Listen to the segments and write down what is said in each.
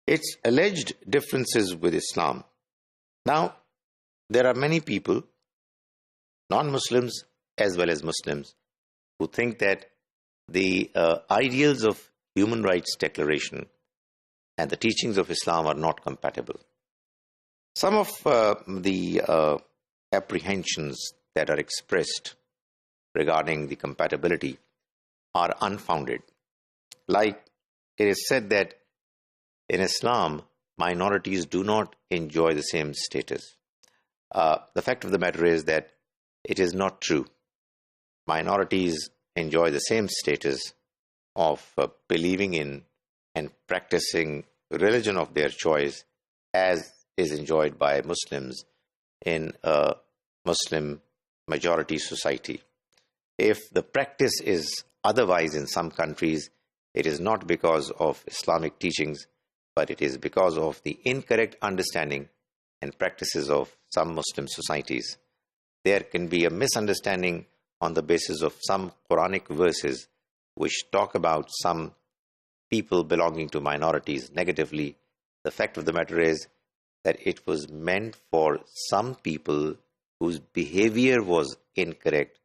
its alleged differences with Islam. Now, there are many people, non-Muslims as well as Muslims, who think that the ideals of Human Rights Declaration and the teachings of Islam are not compatible. Some of the apprehensions that are expressed regarding the compatibility are unfounded. Like it is said that in Islam, minorities do not enjoy the same status. The fact of the matter is that it is not true. Minorities enjoy the same status of believing in and practicing religion of their choice as is enjoyed by Muslims in a Muslim majority society. If the practice is otherwise in some countries, it is not because of Islamic teachings, but it is because of the incorrect understanding and practices of some Muslim societies. There can be a misunderstanding on the basis of some Quranic verses which talk about some people belonging to minorities negatively. The fact of the matter is that it was meant for some people whose behavior was incorrect,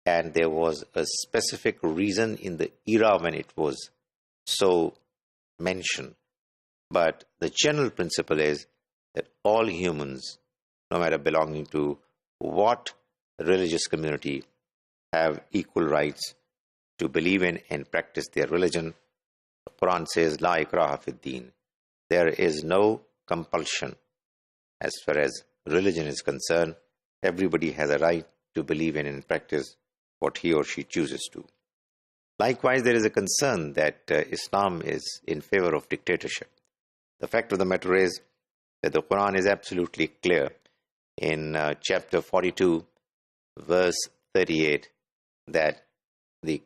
and there was a specific reason in the era when it was so mentioned. But the general principle is that all humans, no matter belonging to what religious community, have equal rights to believe in and practice their religion. The Quran says, La ikraha fid deen. There is no compulsion as far as religion is concerned. Everybody has a right to believe in and practice what he or she chooses to. Likewise, there is a concern that Islam is in favor of dictatorship. The fact of the matter is that the Quran is absolutely clear in chapter 42, verse 38, that the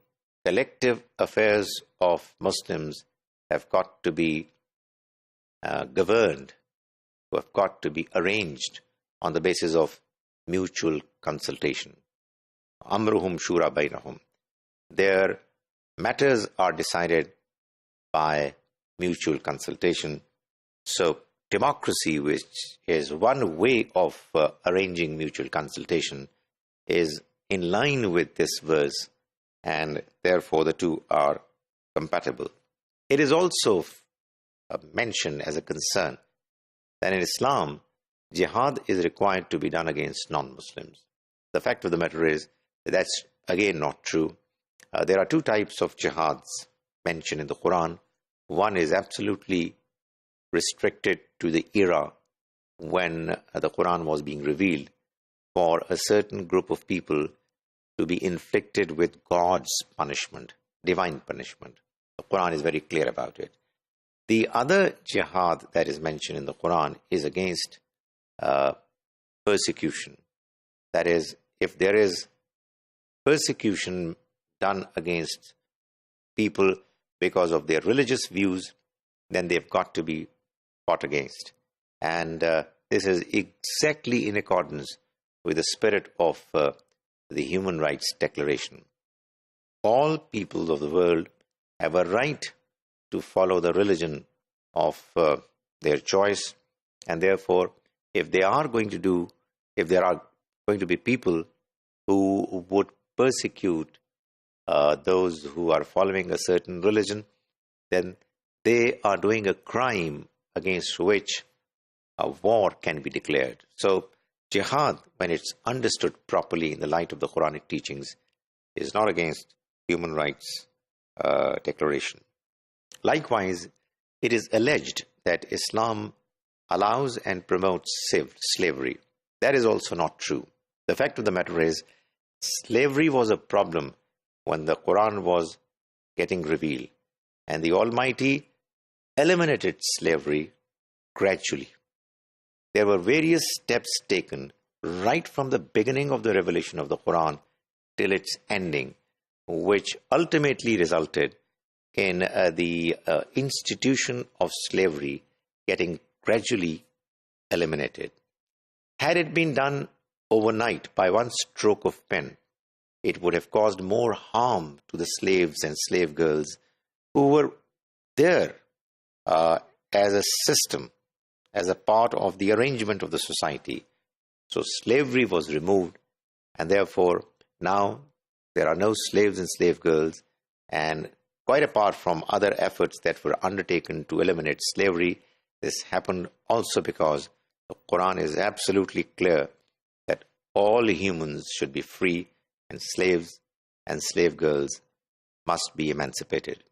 collective affairs of Muslims have got to be governed, have got to be arranged on the basis of mutual consultation. Amruhum shura bainahum. Their matters are decided by mutual consultation. So democracy, which is one way of arranging mutual consultation, is in line with this verse, and therefore the two are compatible. It is also mentioned as a concern that in Islam, jihad is required to be done against non-Muslims. The fact of the matter is that that's again not true. There are two types of jihads mentioned in the Quran. One is absolutely restricted to the era when the Quran was being revealed, for a certain group of people to be inflicted with God's punishment, divine punishment. The Quran is very clear about it. The other jihad that is mentioned in the Quran is against persecution. That is, if there is persecution done against people because of their religious views, then they've got to be fought against. And this is exactly in accordance with the spirit of the Human Rights Declaration. All people of the world have a right to follow the religion of their choice, and therefore, if there are going to be people who would persecute those who are following a certain religion, then they are doing a crime against which a war can be declared. So jihad, when it's understood properly in the light of the Quranic teachings, is not against human rights declaration. Likewise, it is alleged that Islam allows and promotes slavery. That is also not true. The fact of the matter is, slavery was a problem when the Quran was getting revealed, and the Almighty eliminated slavery gradually. There were various steps taken right from the beginning of the revelation of the Quran till its ending, which ultimately resulted in the institution of slavery getting gradually eliminated. Had it been done overnight by one stroke of pen, it would have caused more harm to the slaves and slave girls who were there as a system, as a part of the arrangement of the society. So slavery was removed, and therefore now there are no slaves and slave girls. And quite apart from other efforts that were undertaken to eliminate slavery, this happened also because the Quran is absolutely clear that all humans should be free, and slaves and slave girls must be emancipated.